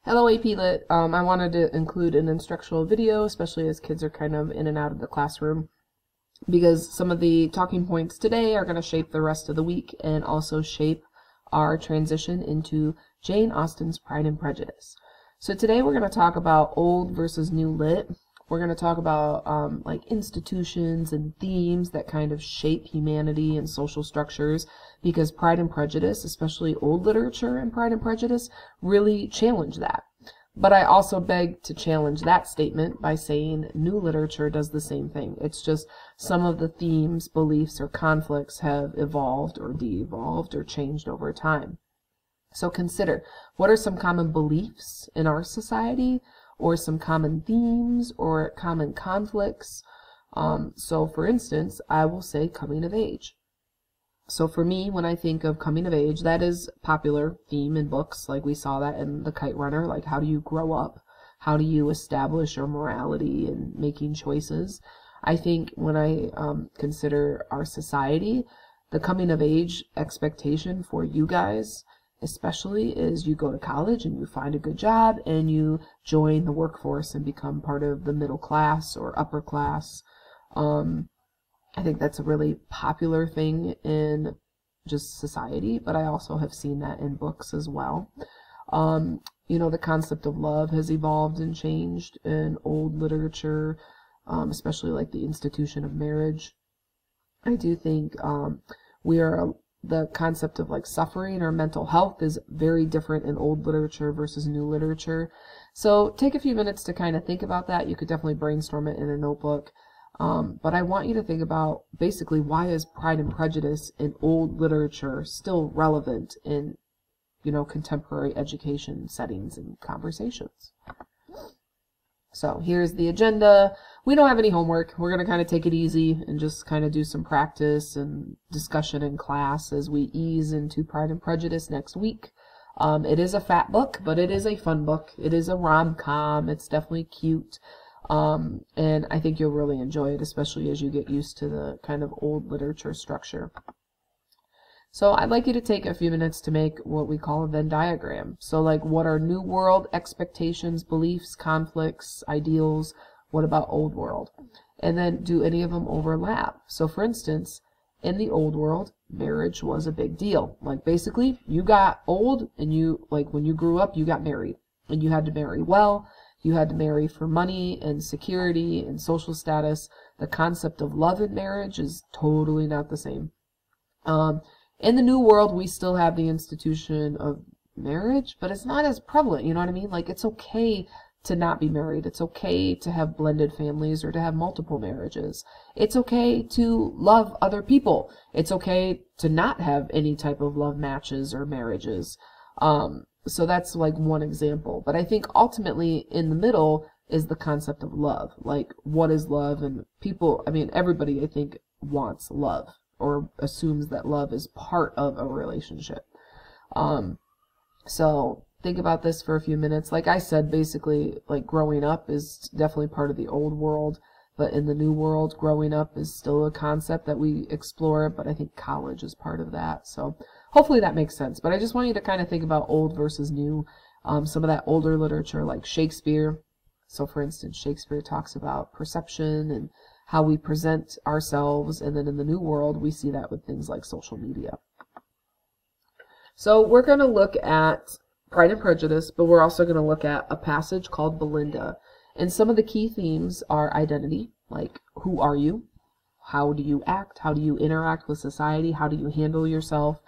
Hello AP Lit. I wanted to include an instructional video, especially as kids are kind of in and out of the classroom, because some of the talking points today are going to shape the rest of the week and also shape our transition into Jane Austen's Pride and Prejudice. So today we're going to talk about old versus new lit. We're going to talk about like institutions and themes that kind of shape humanity and social structures, because Pride and Prejudice, especially old literature and Pride and Prejudice, really challenge that. But I also beg to challenge that statement by saying new literature does the same thing. It's just some of the themes, beliefs, or conflicts have evolved or de-evolved or changed over time. So consider, what are some common beliefs in our society, or some common themes or common conflicts? So for instance, I will say coming of age. So for me, when I think of coming of age, that is a popular theme in books, like we saw that in The Kite Runner, like how do you grow up? How do you establish your morality and making choices? I think when I consider our society, the coming of age expectation for you guys especially is you go to college and you find a good job and you join the workforce and become part of the middle class or upper class. I think that's a really popular thing in just society, but I also have seen that in books as well. You know, the concept of love has evolved and changed in old literature, especially like the institution of marriage. I do think the concept of like suffering or mental health is very different in old literature versus new literature. So take a few minutes to kind of think about that. You could definitely brainstorm it in a notebook. But I want you to think about basically, why is Pride and Prejudice in old literature still relevant in, you know, contemporary education settings and conversations? So here's the agenda. We don't have any homework. We're going to kind of take it easy and just kind of do some practice and discussion in class as we ease into Pride and Prejudice next week. It is a fat book, but it is a fun book. It is a rom-com. It's definitely cute. And I think you'll really enjoy it, especially as you get used to the kind of old literature structure. So I'd like you to take a few minutes to make what we call a Venn diagram. So like, what are new world expectations, beliefs, conflicts, ideals? What about old world? And then, do any of them overlap? So for instance, in the old world, marriage was a big deal. Like basically, you got old and you, like when you grew up, you got married. And you had to marry well. You had to marry for money and security and social status. The concept of love in marriage is totally not the same. In the new world, we still have the institution of marriage, but it's not as prevalent, you know what I mean? Like, it's okay to not be married. It's okay to have blended families or to have multiple marriages. It's okay to love other people. It's okay to not have any type of love matches or marriages. So that's like one example. But I think ultimately in the middle is the concept of love. Like, what is love? And people, I mean, everybody I think wants love, or assumes that love is part of a relationship. So think about this for a few minutes. Like I said, basically, like growing up is definitely part of the old world, but in the new world, growing up is still a concept that we explore, but I think college is part of that. So hopefully that makes sense. But I just want you to kind of think about old versus new. Some of that older literature, like Shakespeare. So for instance, Shakespeare talks about perception and how we present ourselves, and then in the new world we see that with things like social media. So we're going to look at Pride and Prejudice, but we're also going to look at a passage called Belinda. And some of the key themes are identity, like who are you? How do you act? How do you interact with society? How do you handle yourself?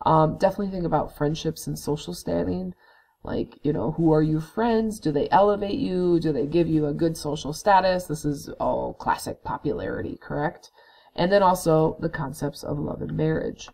Definitely think about friendships and social standing. Like, you know, who are your friends? Do they elevate you? Do they give you a good social status? This is all classic popularity, correct? And then also the concepts of love and marriage.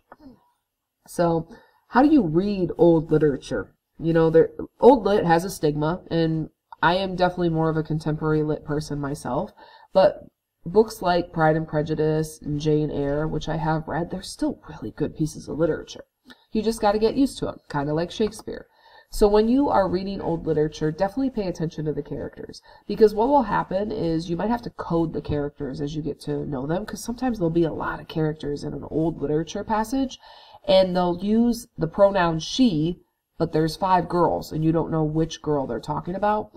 So how do you read old literature? You know, old lit has a stigma, and I am definitely more of a contemporary lit person myself, but books like Pride and Prejudice and Jane Eyre, which I have read, they're still really good pieces of literature. You just got to get used to them, kind of like Shakespeare. So when you are reading old literature, definitely pay attention to the characters, because what will happen is you might have to code the characters as you get to know them, because sometimes there'll be a lot of characters in an old literature passage, and they'll use the pronoun she but there's 5 girls and you don't know which girl they're talking about.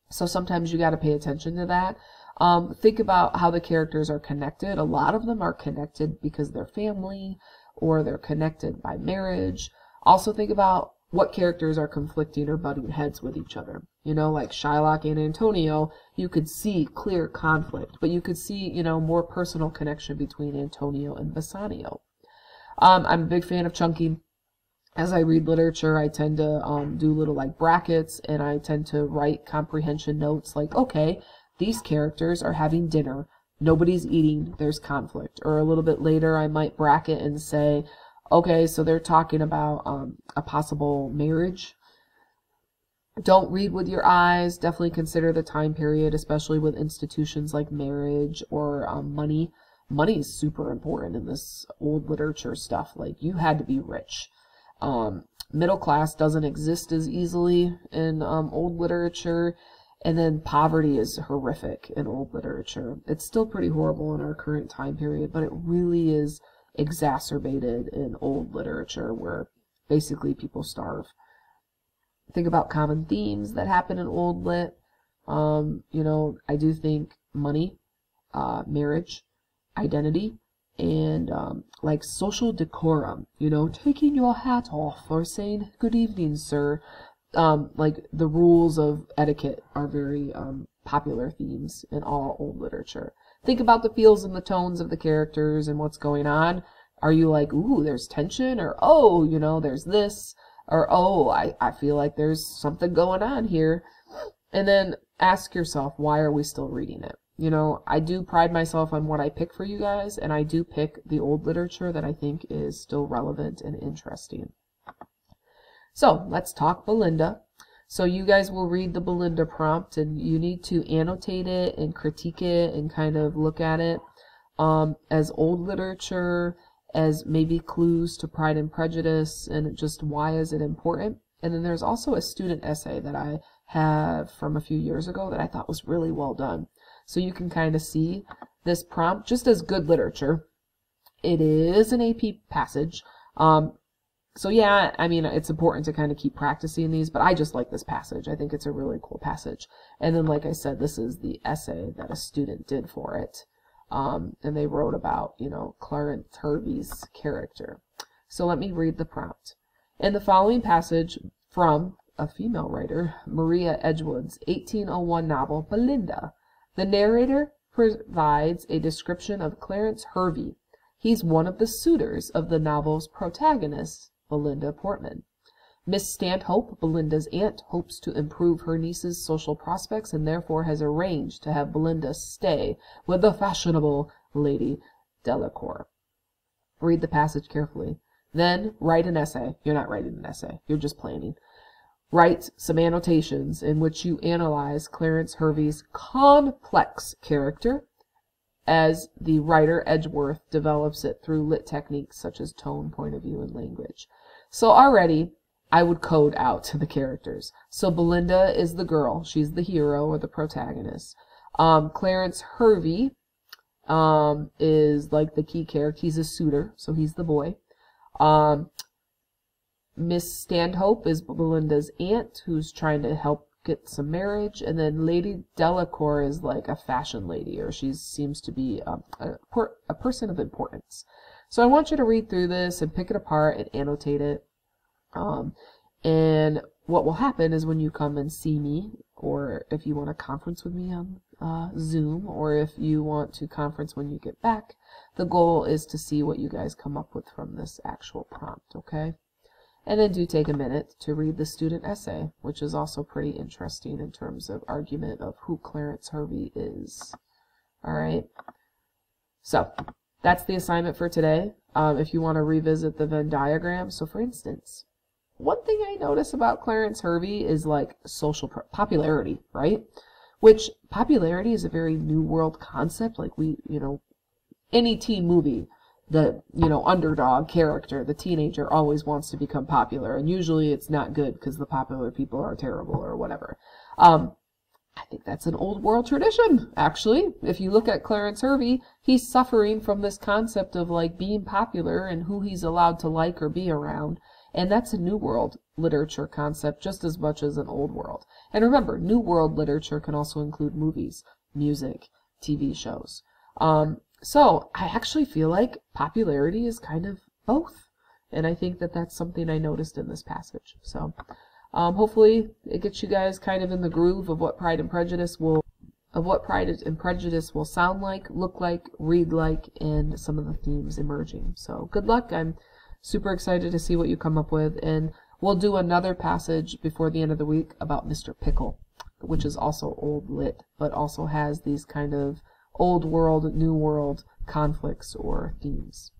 So sometimes you got to pay attention to that. Think about how the characters are connected. A lot of them are connected because they're family or they're connected by marriage. Also think about what characters are conflicting or butting heads with each other. You know, like Shylock and Antonio, you could see clear conflict, but you could see, you know, more personal connection between Antonio and Bassanio. I'm a big fan of chunking. As I read literature, I tend to do little like brackets, and I tend to write comprehension notes like, okay, these characters are having dinner, nobody's eating, there's conflict. Or a little bit later, I might bracket and say, okay, so they're talking about a possible marriage. Don't read with your eyes. Definitely consider the time period, especially with institutions like marriage or money. Money is super important in this old literature stuff. Like, you had to be rich. Middle class doesn't exist as easily in old literature. And then poverty is horrific in old literature. It's still pretty horrible in our current time period, but it really is exacerbated in old literature where basically people starve. Think about common themes that happen in old lit. You know, I do think money, marriage, identity, and like social decorum, you know, taking your hat off or saying good evening, sir. Like the rules of etiquette are very popular themes in all old literature. Think about the feels and the tones of the characters and what's going on. Are you like, ooh, there's tension? Or, oh, you know, there's this. Or, oh, I feel like there's something going on here. And then ask yourself, why are we still reading it? You know, I do pride myself on what I pick for you guys, and I do pick the old literature that I think is still relevant and interesting. So, let's talk Belinda. So you guys will read the Belinda prompt, and you need to annotate it and critique it and kind of look at it as old literature, as maybe clues to Pride and Prejudice, and just why is it important. And then there's also a student essay that I have from a few years ago that I thought was really well done. So you can kind of see this prompt just as good literature. It is an AP passage. So yeah, I mean, it's important to kind of keep practicing these, but I just like this passage. I think it's a really cool passage. And then, like I said, this is the essay that a student did for it. And they wrote about, you know, Clarence Hervey's character. So let me read the prompt. In the following passage from a female writer, Maria Edgewood's 1801 novel, Belinda, the narrator provides a description of Clarence Hervey. He's one of the suitors of the novel's protagonist, Belinda Portman. Miss Stanhope, Belinda's aunt, hopes to improve her niece's social prospects and therefore has arranged to have Belinda stay with the fashionable Lady Delacour. Read the passage carefully. Then write an essay. You're not writing an essay. You're just planning. Write some annotations in which you analyze Clarence Hervey's complex character as the writer Edgeworth develops it through lit techniques such as tone, point of view, and language. So already, I would code out the characters. So Belinda is the girl. She's the hero or the protagonist. Clarence Hervey is like the key character. He's a suitor, so he's the boy. Miss Stanhope is Belinda's aunt who's trying to help get some marriage, and then Lady Delacour is like a fashion lady, or she seems to be a person of importance. So I want you to read through this and pick it apart and annotate it. And what will happen is when you come and see me, or if you want to conference with me on Zoom, or if you want to conference when you get back, the goal is to see what you guys come up with from this actual prompt, okay? And then do take a minute to read the student essay, which is also pretty interesting in terms of argument of who Clarence Hervey is. All right. So that's the assignment for today. If you want to revisit the Venn diagram. So for instance, one thing I notice about Clarence Hervey is like social popularity, right? Which popularity is a very new world concept. Like any teen movie, the, underdog character, the teenager always wants to become popular, and usually it's not good because the popular people are terrible or whatever. I think that's an old world tradition, actually. If you look at Clarence Hervey, he's suffering from this concept of like being popular and who he's allowed to like or be around. And that's a New World literature concept just as much as an Old World. And remember, New World literature can also include movies, music, TV shows. So I actually feel like popularity is kind of both. And I think that that's something I noticed in this passage. So hopefully it gets you guys kind of in the groove of what Pride and Prejudice will sound like, look like, read like, and some of the themes emerging. So good luck. I'm super excited to see what you come up with, and we'll do another passage before the end of the week about Mr. Pickle, which is also old lit, but also has these kind of old world, new world conflicts or themes.